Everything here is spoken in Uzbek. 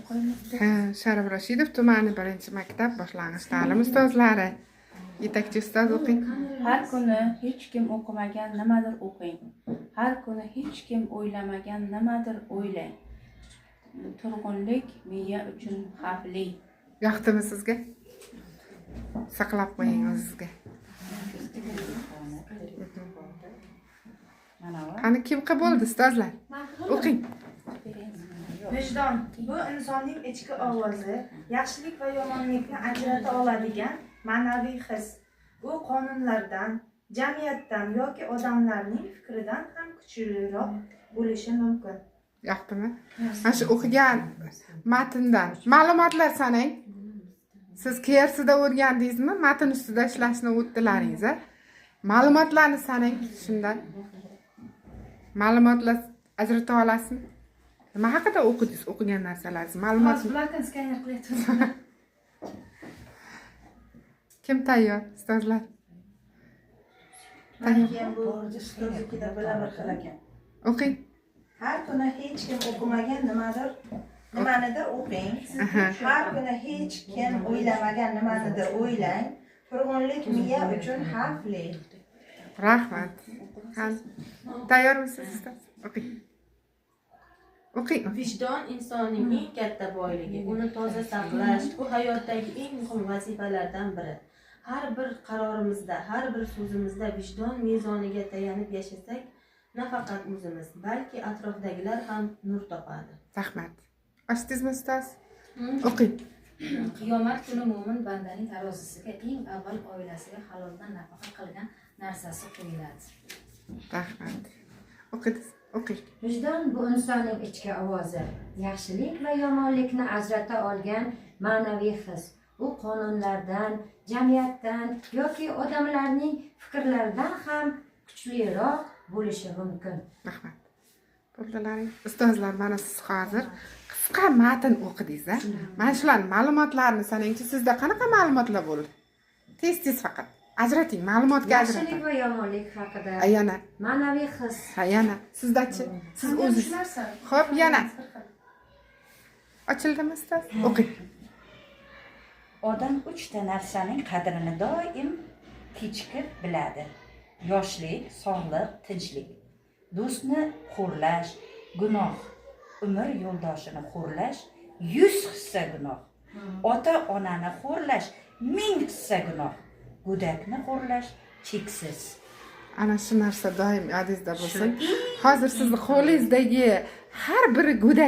Ha, Sharif Rashidov tumani 1-maktab boshlang'ich ta'lim ustozlari. Yetakchi ustoz o'qing. Har kuni hech kim o'qimagan nimadir o'qing. Har kuni hech kim o'ylamagan nimadir o'ylang. Turg'unlik miya uchun xavfli. Yoqdimi sizga? Saqlab qo'ying o'zingizga. Qani kim bo'ldi ustozlar? O'qing. Vijdon bu insonning ichki ovozi, yaxshilik va yomonlikni ajrata oladigan ma'naviy his. Bu qonunlardan, jamiyatdan yoki odamlarning fikridan ham kuchliroq bo'lishi mumkin. Yoqdimi? Mana shu o'qigan matndan ma'lumotlar sanang. Siz KRSda o'rgandingizmi? Matn ustida ishlashni o'tdilaringiz, a? Ma'lumotlarni sanang shundan. Ma'lumotlar ajrata olasizmi? Nima haqida o'qidingiz? O'qigan narsalaringiz, ma'lumot. Bularni skaner qilyapman. Kim tayyor, ustozlar? Men bu ustozlikda bilaman ekan. O'qing. Har kuni hech kim o'qimagan nimanidir o'qing. Har kuni hech kim o'ylamagan nimanidir o'ylang. Turg'unlik miya uchun xavfli. Rahmat. Tayyormisiz ustoz? O'qing. O'qing. Vijdon insonning eng katta boyligi. Uni toza saqlash bu hayotdagi eng muhim vazifalardan biri. Har bir qarorimizda, har bir so'zimizda vijdon mezoniga tayanib yashasak, nafaqat o'zimiz, balki atrofdagilar ham nur topadi. Rahmat. Ochdingizmi ustoz? O'qing. Qiyomat kuni mo'min bandaning tarozisiga eng avval oilasiga haloldan nafaqa qilgan narsasi qo'yiladi. Rahmat. O'qing. Vijdon bu insonning ichki ovozi, yaxshilik va yomonlikni ajrata olgan ma'naviy his. U qonunlardan, jamiyatdan yoki odamlarning fikrlaridan ham kuchliroq bo'lishi mumkin. Rahmat. Bo'ldilaring. Ustozlar, mana siz hozir qisqa matn o'qidingiz, a? Mana shularning ma'lumotlarini sanangchi. Sizda qanaqa ma'lumotlar bo'ldi? Tez faqat ajrating, ma'lumotga ajrating. Yaxshilik va yomonlik haqida. Yana. Ma'naviy his. Yana. Sizdachi? Siz o'zingiz. Xo'p, yana. Ochildimi ustoz? O'qing. Odam 3 ta narsaning qadrini doim kechikib biladi. Yoshlik, sog'lik, tinchlik. Do'stni xo'rlash, gunoh. Umr yo'ldoshini xo'rlash 100 hissa gunoh. Ota-onani xo'rlash 1000 hissa gunoh. Go'dakni xo'rlash cheksiz. Ana shu narsa doim yodingizda bo'lsin. Hozir sizning qo'lingizdagi har bir go'dak